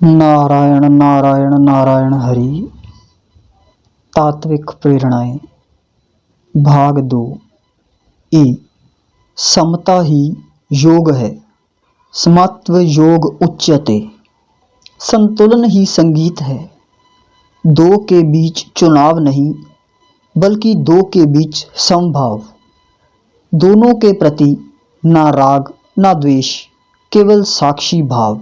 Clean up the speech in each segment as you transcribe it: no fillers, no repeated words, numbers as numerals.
नारायण नारायण नारायण हरि। तात्विक प्रेरणाएं भाग 2। ई समता ही योग है। समत्व योग उच्यते। संतुलन ही संगीत है। दो के बीच चुनाव नहीं बल्कि दो के बीच समभाव। दोनों के प्रति ना राग ना द्वेष, केवल साक्षी भाव।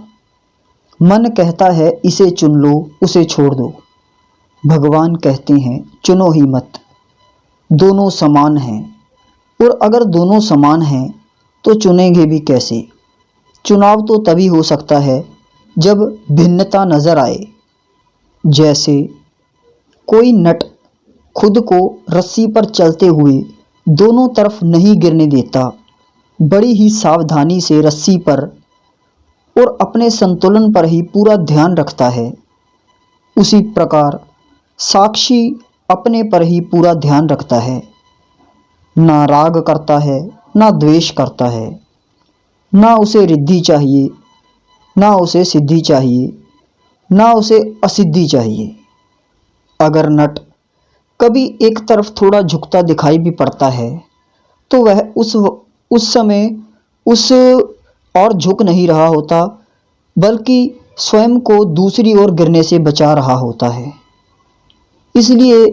मन कहता है इसे चुन लो उसे छोड़ दो। भगवान कहते हैं चुनो ही मत। दोनों समान हैं, और अगर दोनों समान हैं तो चुनेंगे भी कैसे। चुनाव तो तभी हो सकता है जब भिन्नता नजर आए। जैसे कोई नट खुद को रस्सी पर चलते हुए दोनों तरफ नहीं गिरने देता, बड़ी ही सावधानी से रस्सी पर और अपने संतुलन पर ही पूरा ध्यान रखता है। उसी प्रकार साक्षी अपने पर ही पूरा ध्यान रखता है। ना राग करता है ना द्वेष करता है। ना उसे रिद्धि चाहिए ना उसे सिद्धि चाहिए, ना उसे असिद्धि चाहिए। अगर नट कभी एक तरफ थोड़ा झुकता दिखाई भी पड़ता है तो वह उस समय उस और झुक नहीं रहा होता, बल्कि स्वयं को दूसरी ओर गिरने से बचा रहा होता है। इसलिए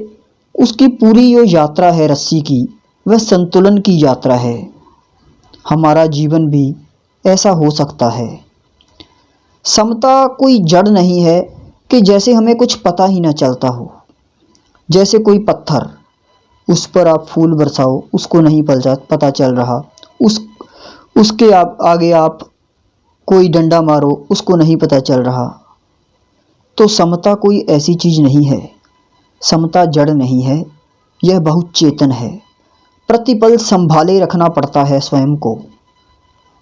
उसकी पूरी जो यात्रा है रस्सी की, वह संतुलन की यात्रा है। हमारा जीवन भी ऐसा हो सकता है। समता कोई जड़ नहीं है कि जैसे हमें कुछ पता ही ना चलता हो। जैसे कोई पत्थर, उस पर आप फूल बरसाओ उसको नहीं पता चल रहा। उसके आगे आप कोई डंडा मारो उसको नहीं पता चल रहा। तो समता कोई ऐसी चीज नहीं है। समता जड़ नहीं है, यह बहुत चेतन है। प्रतिपल संभाले रखना पड़ता है स्वयं को।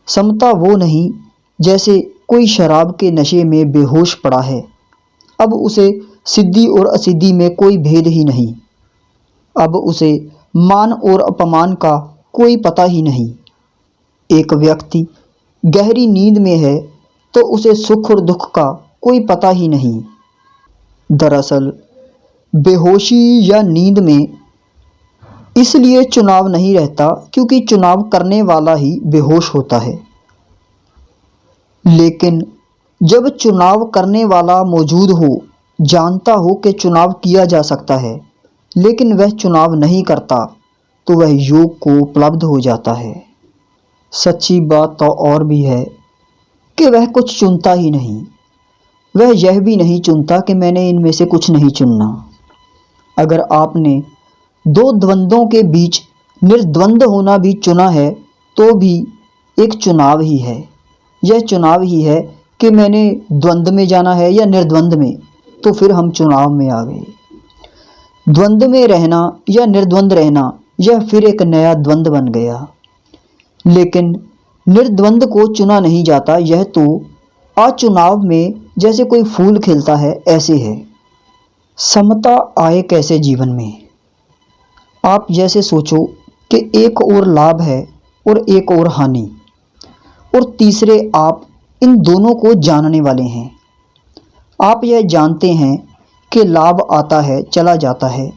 समता वो नहीं जैसे कोई शराब के नशे में बेहोश पड़ा है, अब उसे सिद्धि और असिद्धि में कोई भेद ही नहीं। अब उसे मान और अपमान का कोई पता ही नहीं। एक व्यक्ति गहरी नींद में है तो उसे सुख और दुख का कोई पता ही नहीं। दरअसल बेहोशी या नींद में इसलिए चुनाव नहीं रहता क्योंकि चुनाव करने वाला ही बेहोश होता है। लेकिन जब चुनाव करने वाला मौजूद हो, जानता हो कि चुनाव किया जा सकता है, लेकिन वह चुनाव नहीं करता, तो वह योग को उपलब्ध हो जाता है। सच्ची बात तो और भी है कि वह कुछ चुनता ही नहीं। वह यह भी नहीं चुनता कि मैंने इनमें से कुछ नहीं चुनना। अगर आपने दो द्वंद्वों के बीच निर्द्वंद होना भी चुना है तो भी एक चुनाव ही है। यह चुनाव ही है कि मैंने द्वंद्व में जाना है या निर्द्वंद में, तो फिर हम चुनाव में आ गए। द्वंद्व में रहना या निर्द्वंद रहना, यह फिर एक नया द्वंद्व बन गया। लेकिन निर्द्वंद को चुना नहीं जाता। यह तो अचुनाव में जैसे कोई फूल खिलता है ऐसे है। समता आए कैसे जीवन में? आप जैसे सोचो कि एक और लाभ है और एक और हानि, और तीसरे आप इन दोनों को जानने वाले हैं। आप यह जानते हैं कि लाभ आता है चला जाता है,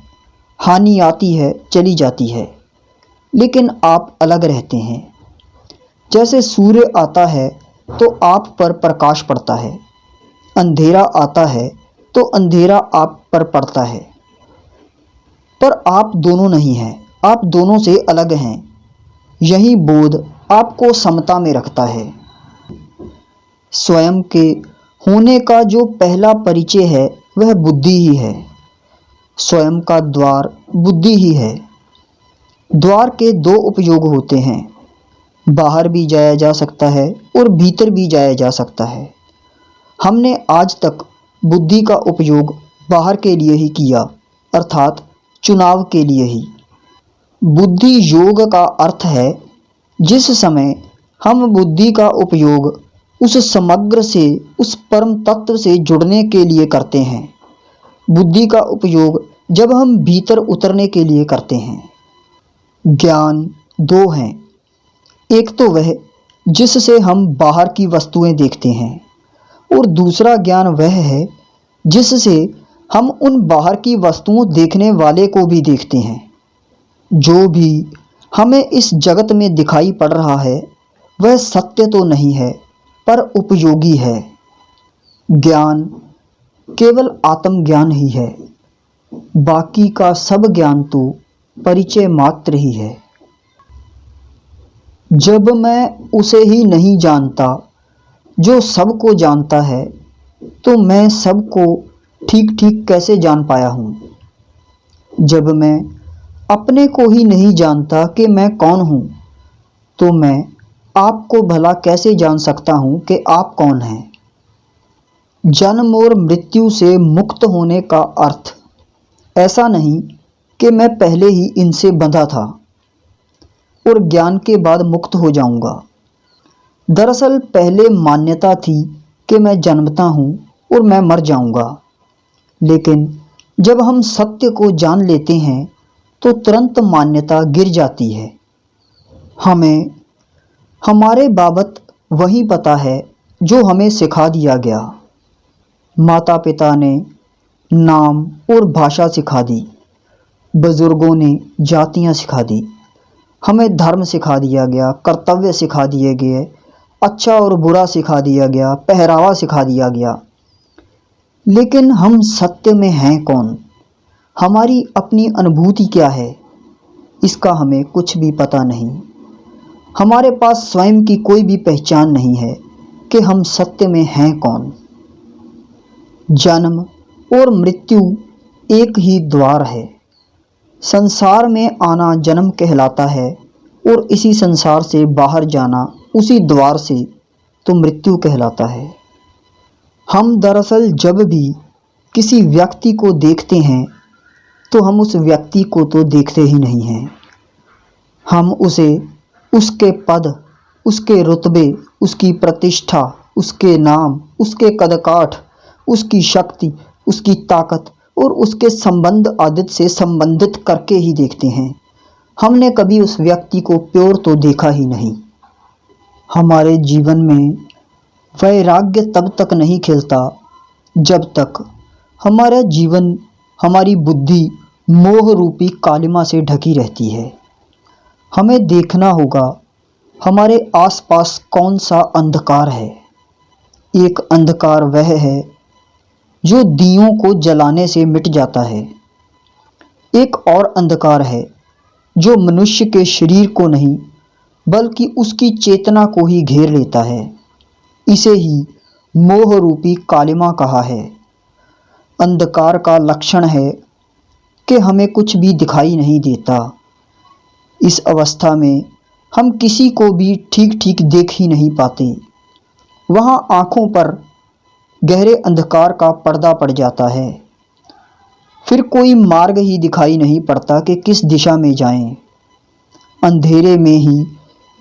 हानि आती है चली जाती है, लेकिन आप अलग रहते हैं। जैसे सूर्य आता है तो आप पर प्रकाश पड़ता है, अंधेरा आता है तो अंधेरा आप पर पड़ता है, पर आप दोनों नहीं हैं, आप दोनों से अलग हैं। यही बोध आपको समता में रखता है। स्वयं के होने का जो पहला परिचय है वह बुद्धि ही है। स्वयं का द्वार बुद्धि ही है। द्वार के दो उपयोग होते हैं, बाहर भी जाया जा सकता है और भीतर भी जाया जा सकता है। हमने आज तक बुद्धि का उपयोग बाहर के लिए ही किया, अर्थात चुनाव के लिए ही। बुद्धि योग का अर्थ है जिस समय हम बुद्धि का उपयोग उस समग्र से, उस परम तत्व से जुड़ने के लिए करते हैं। बुद्धि का उपयोग जब हम भीतर उतरने के लिए करते हैं। ज्ञान दो हैं। एक तो वह जिससे हम बाहर की वस्तुएं देखते हैं, और दूसरा ज्ञान वह है जिससे हम उन बाहर की वस्तुओं देखने वाले को भी देखते हैं। जो भी हमें इस जगत में दिखाई पड़ रहा है वह सत्य तो नहीं है पर उपयोगी है। ज्ञान केवल आत्मज्ञान ही है, बाकी का सब ज्ञान तो परिचय मात्र ही है। जब मैं उसे ही नहीं जानता जो सबको जानता है, तो मैं सबको ठीक ठीक कैसे जान पाया हूँ। जब मैं अपने को ही नहीं जानता कि मैं कौन हूँ, तो मैं आपको भला कैसे जान सकता हूँ कि आप कौन हैं। जन्म और मृत्यु से मुक्त होने का अर्थ ऐसा नहीं कि मैं पहले ही इनसे बंधा था और ज्ञान के बाद मुक्त हो जाऊंगा। दरअसल पहले मान्यता थी कि मैं जन्मता हूँ और मैं मर जाऊंगा, लेकिन जब हम सत्य को जान लेते हैं तो तुरंत मान्यता गिर जाती है। हमें हमारे बाबत वही पता है जो हमें सिखा दिया गया। माता पिता ने नाम और भाषा सिखा दी, बुजुर्गों ने जातियाँ सिखा दी, हमें धर्म सिखा दिया गया, कर्तव्य सिखा दिए गए, अच्छा और बुरा सिखा दिया गया, पहरावा सिखा दिया गया। लेकिन हम सत्य में हैं कौन, हमारी अपनी अनुभूति क्या है, इसका हमें कुछ भी पता नहीं। हमारे पास स्वयं की कोई भी पहचान नहीं है कि हम सत्य में हैं कौन। जन्म और मृत्यु एक ही द्वार है। संसार में आना जन्म कहलाता है और इसी संसार से बाहर जाना उसी द्वार से तो मृत्यु कहलाता है। हम दरअसल जब भी किसी व्यक्ति को देखते हैं तो हम उस व्यक्ति को तो देखते ही नहीं हैं। हम उसे उसके पद, उसके रुतबे, उसकी प्रतिष्ठा, उसके नाम, उसके कदकाठ, उसकी शक्ति, उसकी ताकत और उसके संबंध आदि से संबंधित करके ही देखते हैं। हमने कभी उस व्यक्ति को प्योर तो देखा ही नहीं। हमारे जीवन में वैराग्य तब तक नहीं खिलता जब तक हमारा जीवन, हमारी बुद्धि मोह रूपी कालिमा से ढकी रहती है। हमें देखना होगा हमारे आसपास कौन सा अंधकार है। एक अंधकार वह है जो दियों को जलाने से मिट जाता है। एक और अंधकार है जो मनुष्य के शरीर को नहीं बल्कि उसकी चेतना को ही घेर लेता है। इसे ही मोह रूपी कालिमा कहा है। अंधकार का लक्षण है कि हमें कुछ भी दिखाई नहीं देता। इस अवस्था में हम किसी को भी ठीक ठीक देख ही नहीं पाते। वहाँ आँखों पर गहरे अंधकार का पर्दा पड़ जाता है। फिर कोई मार्ग ही दिखाई नहीं पड़ता कि किस दिशा में जाएं। अंधेरे में ही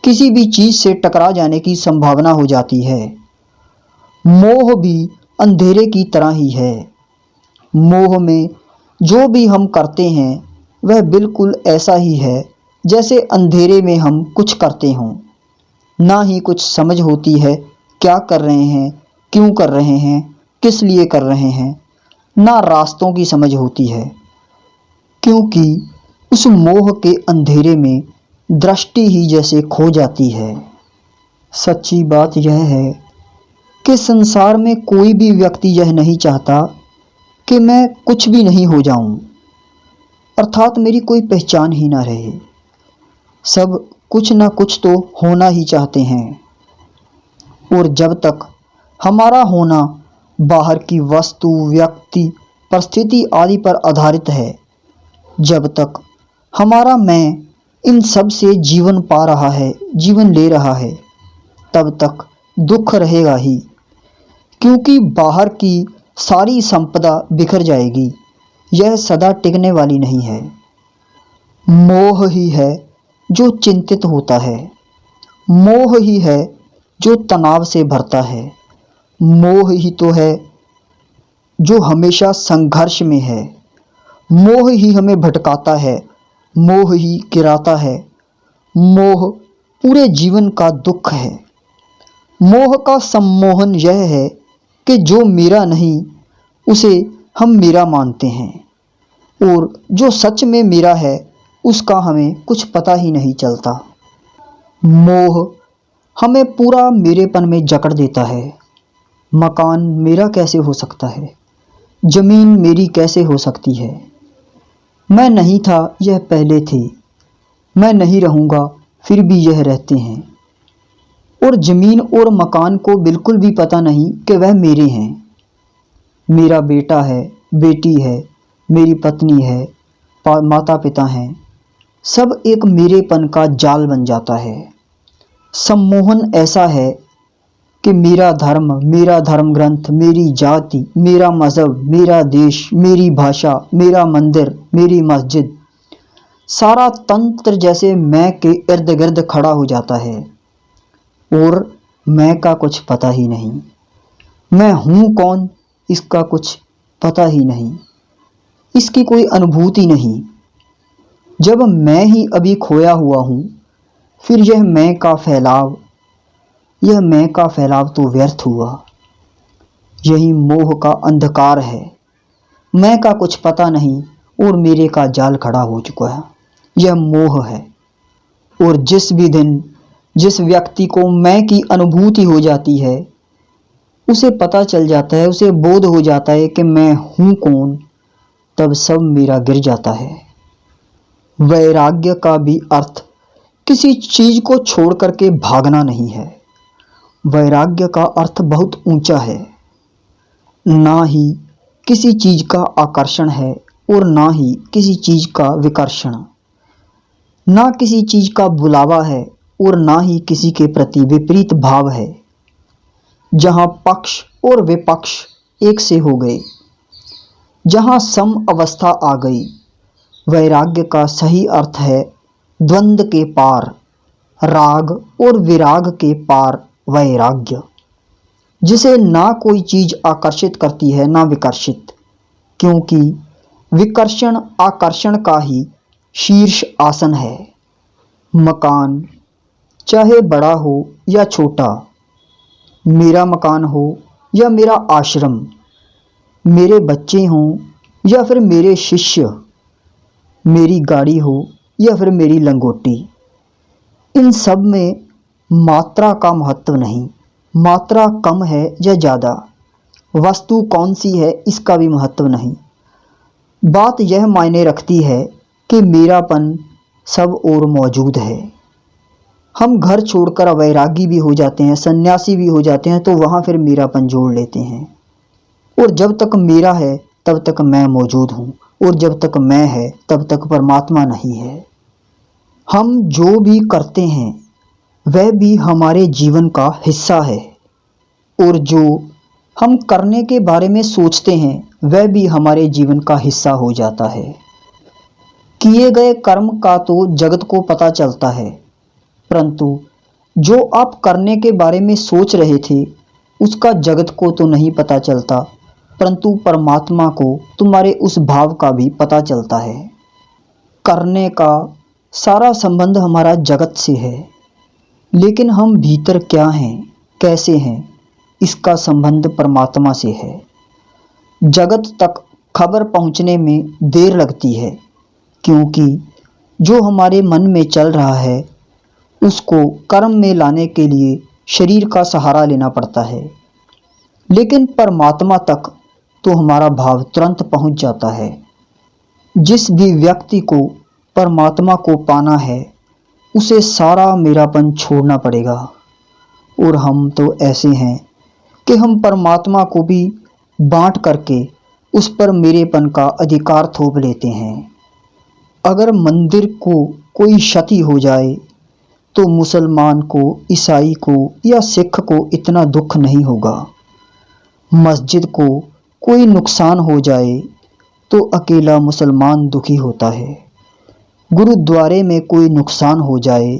किसी भी चीज़ से टकरा जाने की संभावना हो जाती है। मोह भी अंधेरे की तरह ही है। मोह में जो भी हम करते हैं वह बिल्कुल ऐसा ही है जैसे अंधेरे में हम कुछ करते हों। ना ही कुछ समझ होती है क्या कर रहे हैं, क्यों कर रहे हैं, किस लिए कर रहे हैं। ना रास्तों की समझ होती है, क्योंकि उस मोह के अंधेरे में दृष्टि ही जैसे खो जाती है। सच्ची बात यह है कि संसार में कोई भी व्यक्ति यह नहीं चाहता कि मैं कुछ भी नहीं हो जाऊं, अर्थात मेरी कोई पहचान ही ना रहे। सब कुछ ना कुछ तो होना ही चाहते हैं। और जब तक हमारा होना बाहर की वस्तु, व्यक्ति, परिस्थिति आदि पर आधारित है, जब तक हमारा मैं इन सब से जीवन पा रहा है, जीवन ले रहा है, तब तक दुख रहेगा ही, क्योंकि बाहर की सारी संपदा बिखर जाएगी। यह सदा टिकने वाली नहीं है। मोह ही है जो चिंतित होता है। मोह ही है जो तनाव से भरता है। मोह ही तो है जो हमेशा संघर्ष में है। मोह ही हमें भटकाता है, मोह ही गिराता है। मोह पूरे जीवन का दुख है। मोह का सम्मोहन यह है कि जो मेरा नहीं उसे हम मेरा मानते हैं और जो सच में मेरा है उसका हमें कुछ पता ही नहीं चलता। मोह हमें पूरा मेरेपन में जकड़ देता है। मकान मेरा कैसे हो सकता है, जमीन मेरी कैसे हो सकती है, मैं नहीं था यह पहले थे, मैं नहीं रहूँगा फिर भी यह रहते हैं। और ज़मीन और मकान को बिल्कुल भी पता नहीं कि वह मेरे हैं। मेरा बेटा है, बेटी है, मेरी पत्नी है, माता पिता हैं, सब एक मेरेपन का जाल बन जाता है। सम्मोहन ऐसा है कि मेरा धर्म ग्रंथ, मेरी जाति, मेरा मज़हब, मेरा देश, मेरी भाषा, मेरा मंदिर, मेरी मस्जिद, सारा तंत्र जैसे मैं के इर्द गिर्द खड़ा हो जाता है और मैं का कुछ पता ही नहीं। मैं हूँ कौन इसका कुछ पता ही नहीं, इसकी कोई अनुभूति नहीं। जब मैं ही अभी खोया हुआ हूँ, फिर यह मैं का फैलाव तो व्यर्थ हुआ। यही मोह का अंधकार है। मैं का कुछ पता नहीं और मेरे का जाल खड़ा हो चुका है। यह मोह है। और जिस भी दिन जिस व्यक्ति को मैं की अनुभूति हो जाती है, उसे पता चल जाता है, उसे बोध हो जाता है कि मैं हूँ कौन, तब सब मेरा गिर जाता है। वैराग्य का भी अर्थ किसी चीज़ को छोड़ करके भागना नहीं है। वैराग्य का अर्थ बहुत ऊंचा है। ना ही किसी चीज़ का आकर्षण है और ना ही किसी चीज़ का विकर्षण, ना किसी चीज़ का बुलावा है और ना ही किसी के प्रति विपरीत भाव है। जहाँ पक्ष और विपक्ष एक से हो गए, जहाँ सम अवस्था आ गई, वैराग्य का सही अर्थ है द्वंद्व के पार, राग और विराग के पार वैराग्य, जिसे ना कोई चीज़ आकर्षित करती है ना विकर्षित, क्योंकि विकर्षण आकर्षण का ही शीर्ष आसन है। मकान चाहे बड़ा हो या छोटा, मेरा मकान हो या मेरा आश्रम, मेरे बच्चे हों या फिर मेरे शिष्य, मेरी गाड़ी हो या फिर मेरी लंगोटी, इन सब में मात्रा का महत्व नहीं। मात्रा कम है या ज़्यादा, वस्तु कौन सी है इसका भी महत्व नहीं। बात यह मायने रखती है कि मेरापन सब और मौजूद है। हम घर छोड़कर वैरागी भी हो जाते हैं, सन्यासी भी हो जाते हैं, तो वहाँ फिर मेरापन जोड़ लेते हैं। और जब तक मेरा है तब तक मैं मौजूद हूँ, और जब तक मैं है तब तक परमात्मा नहीं है। हम जो भी करते हैं वह भी हमारे जीवन का हिस्सा है, और जो हम करने के बारे में सोचते हैं वह भी हमारे जीवन का हिस्सा हो जाता है। किए गए कर्म का तो जगत को पता चलता है, परंतु जो आप करने के बारे में सोच रहे थे उसका जगत को तो नहीं पता चलता, परंतु परमात्मा को तुम्हारे उस भाव का भी पता चलता है। करने का सारा संबंध हमारा जगत से है, लेकिन हम भीतर क्या हैं, कैसे हैं, इसका संबंध परमात्मा से है। जगत तक खबर पहुंचने में देर लगती है, क्योंकि जो हमारे मन में चल रहा है उसको कर्म में लाने के लिए शरीर का सहारा लेना पड़ता है। लेकिन परमात्मा तक तो हमारा भाव तुरंत पहुंच जाता है। जिस भी व्यक्ति को परमात्मा को पाना है उसे सारा मेरापन छोड़ना पड़ेगा। और हम तो ऐसे हैं कि हम परमात्मा को भी बांट करके उस पर मेरेपन का अधिकार थोप लेते हैं। अगर मंदिर को कोई क्षति हो जाए तो मुसलमान को, ईसाई को या सिख को इतना दुख नहीं होगा। मस्जिद को कोई नुकसान हो जाए तो अकेला मुसलमान दुखी होता है। गुरुद्वारे में कोई नुकसान हो जाए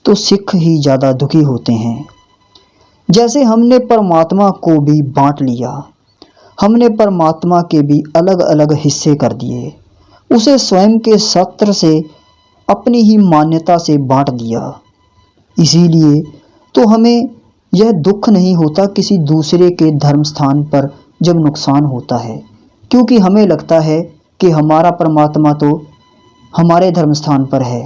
तो सिख ही ज़्यादा दुखी होते हैं। जैसे हमने परमात्मा को भी बांट लिया, हमने परमात्मा के भी अलग अलग हिस्से कर दिए, उसे स्वयं के सत्र से, अपनी ही मान्यता से बांट दिया। इसीलिए तो हमें यह दुख नहीं होता किसी दूसरे के धर्म स्थान पर जब नुकसान होता है, क्योंकि हमें लगता है कि हमारा परमात्मा तो हमारे धर्म स्थान पर है,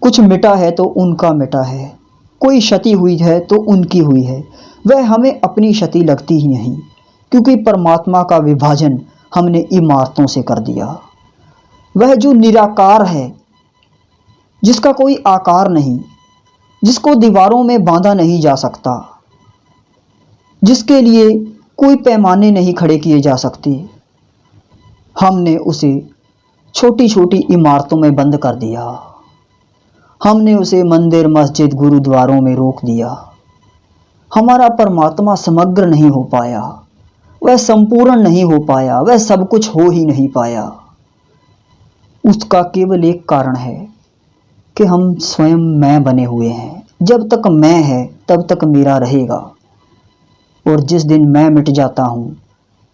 कुछ मिटा है तो उनका मिटा है, कोई क्षति हुई है तो उनकी हुई है। वह हमें अपनी क्षति लगती ही नहीं, क्योंकि परमात्मा का विभाजन हमने इमारतों से कर दिया। वह जो निराकार है, जिसका कोई आकार नहीं, जिसको दीवारों में बांधा नहीं जा सकता, जिसके लिए कोई पैमाने नहीं खड़े किए जा सकते, हमने उसे छोटी छोटी इमारतों में बंद कर दिया। हमने उसे मंदिर, मस्जिद, गुरुद्वारों में रोक दिया। हमारा परमात्मा समग्र नहीं हो पाया, वह संपूर्ण नहीं हो पाया, वह सब कुछ हो ही नहीं पाया। उसका केवल एक कारण है कि हम स्वयं मैं बने हुए हैं। जब तक मैं है तब तक मेरा रहेगा, और जिस दिन मैं मिट जाता हूँ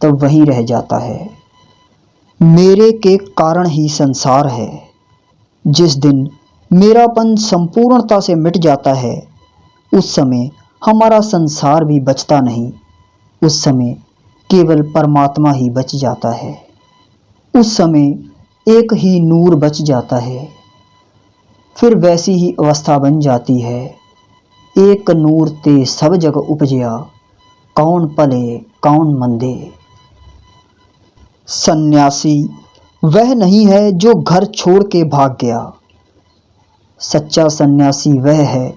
तब वही रह जाता है। मेरे के कारण ही संसार है। जिस दिन मेरापन संपूर्णता से मिट जाता है, उस समय हमारा संसार भी बचता नहीं, उस समय केवल परमात्मा ही बच जाता है। उस समय एक ही नूर बच जाता है। फिर वैसी ही अवस्था बन जाती है, एक नूर ते सब जग उपजया, कौन पले कौन मंदे। सन्यासी वह नहीं है जो घर छोड़ के भाग गया। सच्चा सन्यासी वह है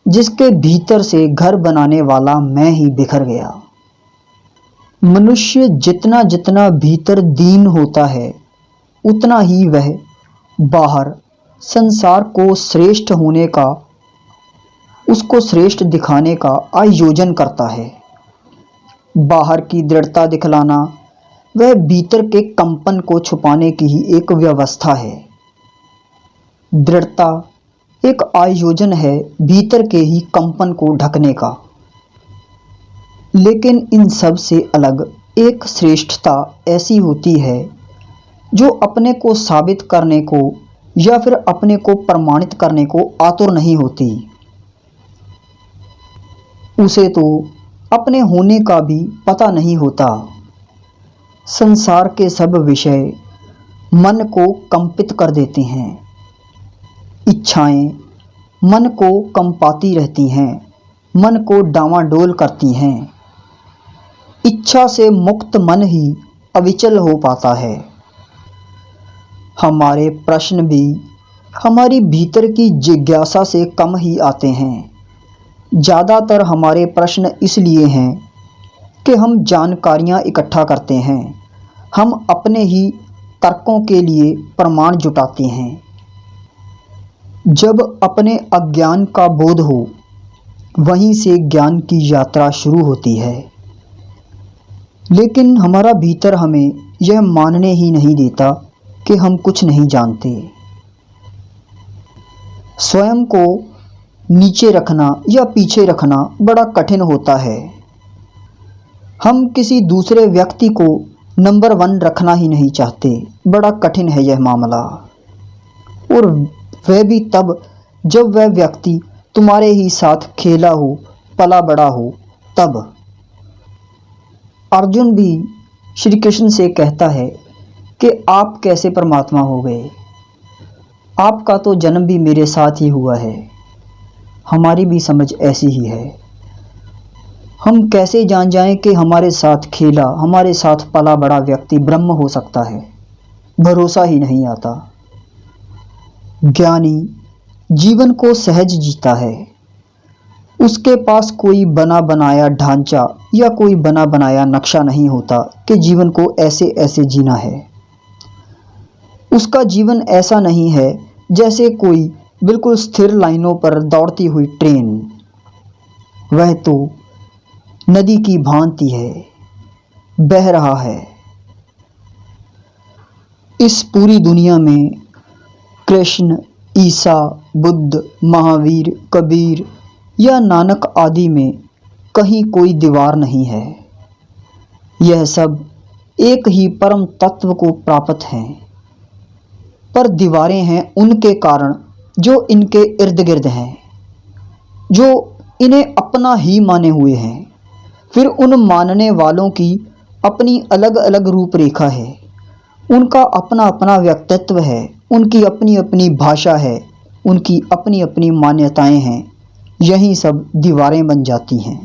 जिसके भीतर से घर बनाने वाला मैं ही बिखर गया। मनुष्य जितना जितना भीतर दीन होता है, उतना ही वह बाहर संसार को श्रेष्ठ होने का, उसको श्रेष्ठ दिखाने का आयोजन करता है। बाहर की दृढ़ता दिखलाना वह भीतर के कंपन को छुपाने की ही एक व्यवस्था है। दृढ़ता एक आयोजन है भीतर के ही कंपन को ढकने का। लेकिन इन सब से अलग एक श्रेष्ठता ऐसी होती है जो अपने को साबित करने को या फिर अपने को प्रमाणित करने को आतुर नहीं होती। उसे तो अपने होने का भी पता नहीं होता। संसार के सब विषय मन को कंपित कर देते हैं। इच्छाएं मन को कंपाती रहती हैं, मन को डामाडोल करती हैं। इच्छा से मुक्त मन ही अविचल हो पाता है। हमारे प्रश्न भी हमारी भीतर की जिज्ञासा से कम ही आते हैं। ज़्यादातर हमारे प्रश्न इसलिए हैं कि हम जानकारियाँ इकट्ठा करते हैं, हम अपने ही तर्कों के लिए प्रमाण जुटाते हैं। जब अपने अज्ञान का बोध हो, वहीं से ज्ञान की यात्रा शुरू होती है। लेकिन हमारा भीतर हमें यह मानने ही नहीं देता कि हम कुछ नहीं जानते। स्वयं को नीचे रखना या पीछे रखना बड़ा कठिन होता है। हम किसी दूसरे व्यक्ति को नंबर 1 रखना ही नहीं चाहते। बड़ा कठिन है यह मामला, और वह भी तब जब वह व्यक्ति तुम्हारे ही साथ खेला हो, पला बड़ा हो तब। अर्जुन भी श्री कृष्ण से कहता है कि आप कैसे परमात्मा हो गए, आपका तो जन्म भी मेरे साथ ही हुआ है। हमारी भी समझ ऐसी ही है। हम कैसे जान जाएं कि हमारे साथ खेला, हमारे साथ पला बड़ा व्यक्ति ब्रह्म हो सकता है, भरोसा ही नहीं आता। ज्ञानी जीवन को सहज जीता है। उसके पास कोई बना बनाया ढांचा या कोई बना बनाया नक्शा नहीं होता कि जीवन को ऐसे ऐसे जीना है। उसका जीवन ऐसा नहीं है जैसे कोई बिल्कुल स्थिर लाइनों पर दौड़ती हुई ट्रेन। वह तो नदी की भांति है, बह रहा है। इस पूरी दुनिया में कृष्ण, ईसा, बुद्ध, महावीर, कबीर या नानक आदि में कहीं कोई दीवार नहीं है। यह सब एक ही परम तत्व को प्राप्त हैं, पर दीवारें हैं उनके कारण जो इनके इर्द गिर्द हैं, जो इन्हें अपना ही माने हुए हैं। फिर उन मानने वालों की अपनी अलग अलग रूपरेखा है, उनका अपना अपना व्यक्तित्व है, उनकी अपनी अपनी भाषा है, उनकी अपनी अपनी मान्यताएं हैं। यही सब दीवारें बन जाती हैं।